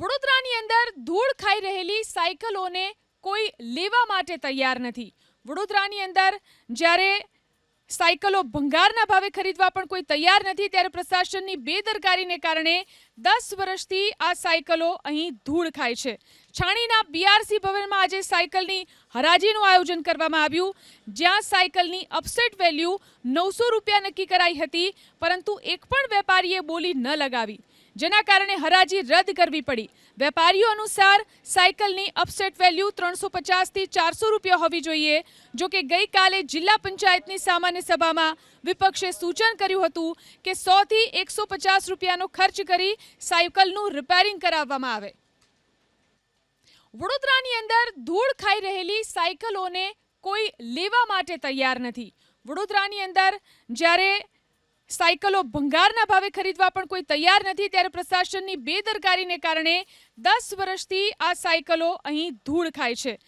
વડોદરાની અંદર ધૂળ ખાઈ રહેલી સાયકલોને કોઈ લેવા માટે તૈયાર નથી. વડોદરાની અંદર જ્યારે સાયકલો ભંગારના ભાવે ખરીદવા પણ કોઈ તૈયાર નથી, ત્યારે પ્રશાસનની બેદરકારીને કારણે 10 વર્ષથી આ સાયકલો અહીં ધૂળ ખાય છે. છાણીના બીઆરસી ભવનમાં આજે સાયકલની હરાજીનું આયોજન કરવામાં આવ્યું, જ્યાં સાયકલની અપસેટ વેલ્યુ 900 રૂપિયા નક્કી કરાઈ હતી, પરંતુ એક પણ વેપારીએ બોલી ન લગાવી, જેના કારણે હરાજી રદ કરવી પડી. વેપારીઓ અનુસાર સાયકલની અપસેટ વેલ્યુ 350 થી 400 રૂપિયા હોવી જોઈએ. જો કે ગઈકાલે જિલ્લા પંચાયતની સામાન્ય સભામાં વિપક્ષે સૂચન કર્યું હતું કે 100 થી 150 રૂપિયાનો ખર્ચ કરી સાયકલનું રિપેરિંગ કરાવવામાં આવે. વડોદરાની અંદર ધૂળ ખાઈ રહેલી સાયકલોને કોઈ લેવા માટે તૈયાર નથી. વડોદરાની અંદર જ્યારે સાયકલો ભંગારના ભાવે ખરીદવા પણ કોઈ તૈયાર નથી, ત્યારે પ્રશાસનની બેદરકારીને કારણે 10 વર્ષથી આ સાયકલો અહીં ધૂળ ખાય છે.